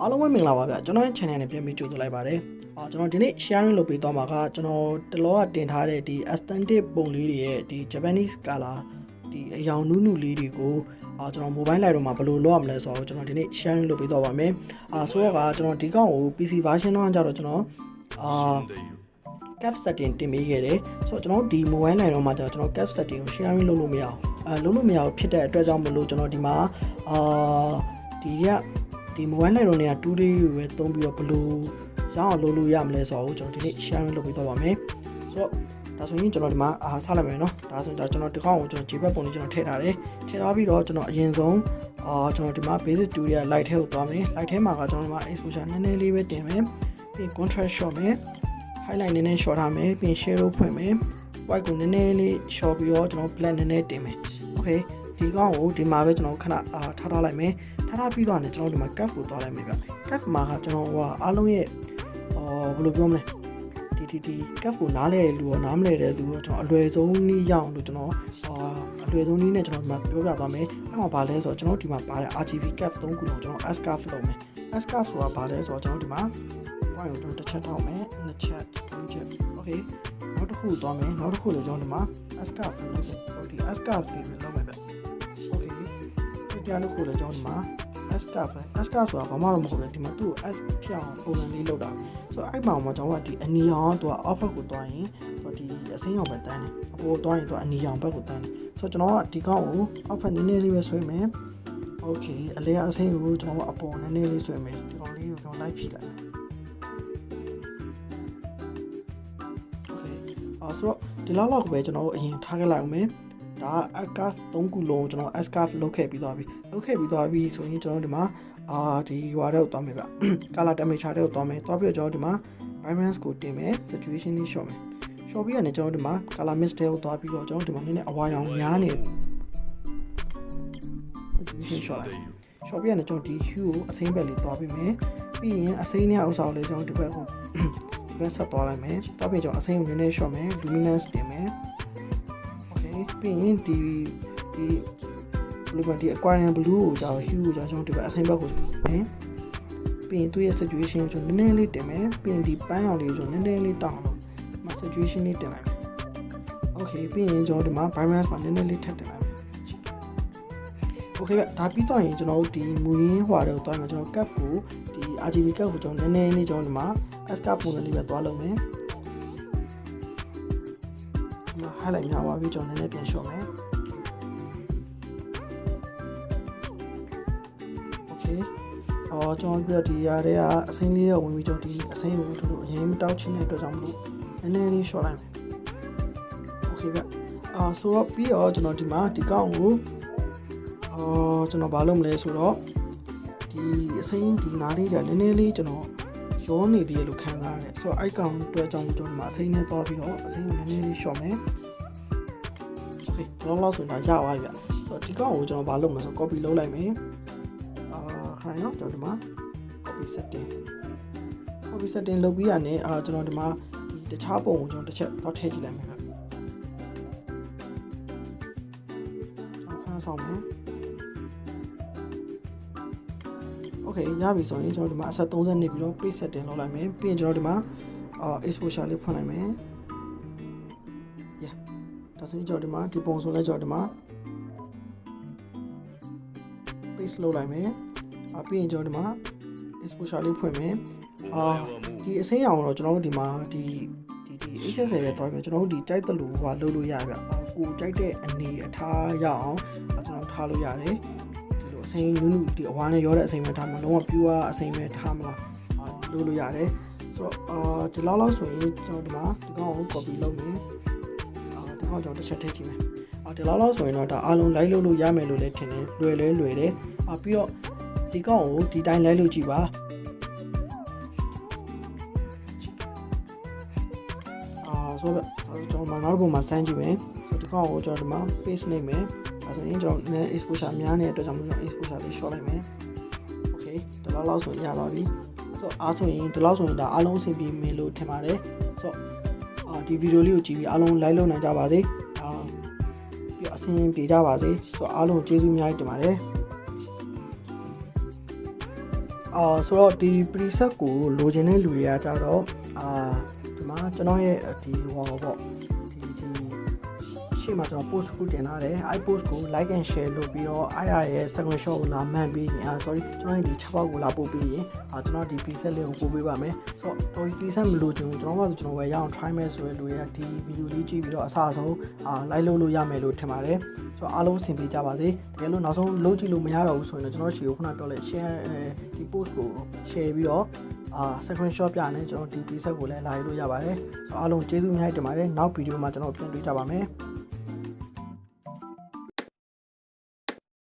အားလုံးပဲမင်္ဂလာပါဗျာကျွန်တော်ရဲ့ channel နဲ့ပြန်ပြီးကြိုဆိုလိုက်ပါတယ်ကျွန်တော်ဒီနေ့ sharing လုပ်ပေးသွားမှာကကျွန်တော်တလောကတင်ထားတဲ့ဒီ aesthetic ပုံလေးတွေရဲ့ဒီ Japanese color ဒီအယောင်နုနုလေးတွေကိုကျွန်တော် mobile light တော့မှာဘယ်လိုလုပ်ရမလဲဆိုတော့ကျွန်တော်ဒီနေ့ sharing လုပ်ပေးသွားပါမယ်ဆိုတော့ကကျွန်တော်ဒီကောင်ကို PC version တော့ကြတော့ကျွန်တော်cap setting တင်ပေးခဲ့တယ်ဆိုတော့ကျွန်တော်ဒီ mobile light တော့မှာကျွန်တော် cap setting ကို sharing လုပ်လို့မရအောင်လုပ်လို့မရအောင်ဖြစ်တဲ့အတွက်ကြောင့်မလို့ကျွန်တော်ဒီမှာဒီ mobile light တော့နေရာ2 day ကိုပဲသုံးပြီးတော့ဘယ်လိုရအောင်လုပ်လို့ရမလဲဆိုတော့ကျွန်တော်ဒီနေ့ sharing လုပ်ပေးသွားပါမယ်ဆိုတော့ဒါဆိုရင်ကျွန်တော်ဒီမှာစလိုက်မယ်နော်ဒါဆိုရင်ကျွန်တော်ဒီကောင်ကိုကျွန်တော် JPEG ပုံလေးကျွန်တော်ထည့်ထားတယ်ထည့်ထားပြီးတော့ကျွန်တော်အရင်ဆုံးကျွန်တော်ဒီမှာ basic tutorial light ထဲကိုသွားမယ် light ထဲမှာကကျွန်တော်ဒီမှာ exposure နည်းနည်းလေးပဲတင်မယ်ပြီး contrast short မယ် highlight နည်းနည်း short ထားမယ်ပြီး shadow ဖွင့်မယ် white ကိုနည်းနည်းလေး short ပြီးတော့ကျွန်တော် black နည်းနည်းတင်မယ် okay ဒီကောင်ကိုဒီမှာပဲကျွန်တော်ခဏထားလိုက်မယ်ထားပြီးတော့ねကျွန်တော်ဒီမှာ cap ကိုသွားလိုက်မယ်ဗျ cap မှာကကျွန်တော်အားလုံးရဲ့ဘယ်လိုပြောမလဲဒီ cap ကိုနားလဲလူရောနားမလဲတဲ့သူရောကျွန်တော်အလွယ်ဆုံးနည်းရအောင်လို့ကျွန်တော်အလွယ်ဆုံးနည်းနဲ့ကျွန်တော်ဒီမှာပြောပြသွားမယ်အဲ့မှာဘာလဲဆိုတော့ကျွန်တော်ဒီမှာပါတဲ့ RGB cap 3ခုလုံးကျွန်တော် S cap လုပ်မယ် S cap ဆိုတာဘာလဲဆိုတော့ကျွန်တော်ဒီမှာ point ကိုတစ်ချက်ထောက်မယ်နှစ်ချက်သုံးချက် okay နောက်တစ်ခုသွားမယ်နောက်တစ်ခုလည်းကျွန်တော်ဒီမှာ S cap လုပ်မယ်ဒီ S cap လေးပဲလုပ်မယ်ဗျ okay ဒီကြားတစ်ခုလည်းကျွန်တော်ဒီမှာS cap ဆိုတာဘာမှမဟုတ်ဘူးဒီမှာသူ့ကို S ဖြောင်းပုံစံလေးလောက်တာဆိုတော့အဲ့မှာကျွန်တော်ကဒီအနီရောင်ကသူက output ကိုတွားရင်ဒီအစိမ်းရောင်ပဲတန်းတယ်အပေါ်တွားရင်သူကအနီရောင်ဘက်ကိုတန်းတယ်ဆိုတော့ကျွန်တော်ကဒီကောင်ကို output နည်းနည်းလေးပဲဆွဲမယ် okay အလဲအစိမ်းကိုကျွန်တော်ကအပေါ်နည်းနည်းလေးဆွဲမယ်ဒီကောင်လေးကိုကျွန်တော်လိုက်ဖြည့်လိုက် okay ဆိုတော့ဒီလောက်ပဲကျွန်တော်အရင်ထားခဲ့လိုက်အောင်မယ်ဒါအကား3ခုလုံးကျွန်တော် S curve လုပ်ခဲ့ပြီးသွားပြီဆိုရင်ကျွန်တော်ဒီမှာဒီဟွာတော့သွားမယ်ဗျ color temperature တွေကိုသွားမယ်သွားပြီးတော့ကျွန်တော်ဒီမှာ vibrance ကိုတင်မယ် saturation လေး short မယ် short ပြီးရတယ်ကျွန်တော်ဒီမှာ color mix တွေကိုသွားပြီးတော့ကျွန်တော်ဒီမှာနည်းနည်းအဝါရောင်များနေ saturation short လိုက် short ပြီးရတယ်ကျွန်တော်ဒီ hue ကိုအစိမ်းဘက်လေးသွားပြီးမယ်ပြီးရင်အစိမ်းနဲ့ဥစ္စာကိုလည်းကျွန်တော်ဒီဘက်ကိုဒီဘက်ဆက်သွားလိုက်မယ်သွားပြီးကျွန်တော်အစိမ်းကိုနည်းနည်း short မယ် luminance တင်မယ်ပြီးရင်ဒီဘယ်လိုဒီ aquarium blue ကိုကြောက် hue ကိုကြောက်ကျွန်တော်ဒီဘက်အဆိုင်ဘက်ကိုပြင်ပြီးရင်သူ့ရဲ့ saturation ကိုကျွန်တော်နည်းနည်းလေးတင်မယ်ပြီးရင်ဒီပန်းအောင်လေးကိုကျွန်တော်နည်းနည်းလေးတောင်းလို့ဒီမှာ saturation လေးတင်လိုက်မယ် okay ပြီးရင်ကျွန်တော်ဒီမှာ vibrance မှာနည်းနည်းလေးထပ်တင်လိုက်မယ် okay ဒါပြီးတော့ရင်ကျွန်တော်တို့ဒီမူရင်းဟွာတွေကိုတွားမယ်ကျွန်တော် cap ကိုဒီ RGB cap ကိုကျွန်တော်နည်းနည်းလေးကျွန်တော်ဒီမှာ S cap ပုံစံလေးပဲတွားလုပ်မယ်highlight များပါပြီကျွန်တော်နည်းနည်းပြန်လျှော့မယ် okay ကျွန်တော်ပြဒီရတဲ့ကအစိမ်းလေးတော့ဝင်ပြီးကျွန်တော်ဒီအစိမ်းကိုတို့အရင်မတောက်ချင်းတဲ့အတွက်ကြောင့်မလို့နည်းနည်းလေးလျှော့လိုက်မယ် okay ဗျဆိုတော့ပြီးတော့ကျွန်တော်ဒီမှာဒီကောင်ကိုကျွန်တော်ဘာလုပ်မလဲဆိုတော့ဒီအစိမ်းဒီနားလေးကနည်းနည်းလေးကျွန်တော်ရောနေသေးတယ်လို့ခံစားရတယ်ဆိုတော့အဲ့ကောင်အတွက်ကြောင့်ကျွန်တော်ဒီမှာအစိမ်းနဲ့သွားပြီးတော့အစိမ်းကိုနည်းနည်းလေးလျှော့မယ်ကျွန်တော်လောက်ဆိုတော့ရသွားပြီဗျဆိုတော့ဒီကောင်ကိုကျွန်တော်ဘာလုပ်မလဲဆိုတော့ copy လုပ်လိုက်မယ်ခိုင်းတော့ကျွန်တော်ဒီမှာ copy setting လုပ်ပြီးရတယ်ကျွန်တော်ဒီမှာဒီတခြားပုံကိုကျွန်တော်တစ်ချက်တော့ထည့်ကြည့်လိုက်မယ်ဗျကျွန်တော်ခဏဆောင်မယ် okay ရပြီဆိုရင်ကျွန်တော်ဒီမှာအဆက်30နေပြီးတော့ page setting လုပ်လိုက်မယ်ပြီးရင်ကျွန်တော်ဒီမှာexposure လေးဖွင့်လိုက်မယ်ဒါဆိုရင်ကျွန်တော်ဒီမှာဒီပုံဆိုလဲကျွန်တော်ဒီမှာ paste လုပ်လိုက်မယ်ပြီးရင်ကျွန်တော်ဒီမှာ exposure လေးဖွင့်မယ်ဒီအစိမ်းအောင်တော့ကျွန်တော်တို့ဒီမှာဒီ HSL ပဲတွားမယ်ကျွန်တော်တို့ဒီကြိုက်တဲ့လူဟိုလုပ်လို့ရဗျကိုကြိုက်တဲ့အနေအထားရအောင်ကျွန်တော်ထားလို့ရတယ်ဒီလိုအစိမ်းနုနုဒီအဝါနဲ့ရောတဲ့အစိမ်းပဲထားမှာလုံးဝ pure အစိမ်းပဲထားမှာလုပ်လို့ရတယ်ဆိုတော့ဒီလောက်ဆိုရင်ကျွန်တော်ဒီမှာဒီကောင်ကို copy လုပ်မယ်ကျွန်တော်တစ်ချက်ထည့်ကြည့်မယ်ဒီလောက်ဆိုရင်တော့ဒါအားလုံး live လုပ်လို့ရမယ်လို့လည်းထင်တယ်လွယ်တယ်ပြီးတော့ဒီကောင်ကိုဒီတိုင်း live လုပ်ကြည့်ပါဆိုတော့ကျွန်တော်နောက်ပုံမှာစမ်းကြည့်မယ်ဆိုဒီကောင်ကိုကျွန်တော်ဒီမှာ paste နှိပ်မယ်ဒါဆိုရင်ကျွန်တော်နည်း exposure များနေတဲ့အတွက်ကြောင့်ကျွန်တော် exposure လေး short လိုက်မယ် okay ဒီလောက်ဆိုရပါပြီဆိုတော့အားဆိုရင်ဒီလောက်ဆိုရင်ဒါအားလုံးအဆင်ပြေမယ်လို့ထင်ပါတယ်ဆိုတော့ဒီဗီဒီယိုလေးကိုကြည့်ပြီးအားလုံး live လုပ်နိုင်ကြပါစေပြီးအဆင်ပြေကြပါစေဆိုတော့အားလုံးကျေးဇူးအများကြီးတင်ပါတယ် ဆိုတော့ဒီ preset ကိုလိုချင်တဲ့လူတွေကကြတော့ဒီမှာကျွန်တော်ရဲ့ဒီဟောပေါ့ဒီရှေ့မှာကျွန်တော် post ကိုတင်ထားတယ်အဲ့ post ကို like and share လုပ်ပြီးတော့အဲ့ရဲ့ screenshot ကိုလာမှန်ပြီးရင်sorry ကျွန်တော်ဒီ6ပေါက်ကိုလာပို့ပြီးရင်ကျွန်တော်ဒီ preset လေးကိုပို့ပေးပါမယ်ဆိုတော့ဒီ preset မလိုချင်ဘူးကျွန်တော်ပဲရအောင် try မယ်ဆိုရလူတွေကဒီ video လေးကြည့်ပြီးတော့အစားအဆုံးlike လုပ်လို့ရမယ်လို့ထင်ပါတယ်ဆိုတော့အားလုံးအဆင်ပြေကြပါစေတကယ်လို့နောက်ဆုံးလုပ်ကြည့်လို့မရတော့ဘူးဆိုရင်ကျွန်တော်ရှေ့ကိုခုနပြောလိုက် share ဒီ post ကို share ပြီးတော့screenshot ပြနေကျွန်တော်ဒီ preset ကိုလည်းလာလို့ရပါတယ်ဆိုတော့အားလုံးကျေးဇူးအများကြီးတင်ပါတယ်နောက်ဗီဒီယိုမှာကျွန်တော်ပြန်တွေ့ကြပါမယ်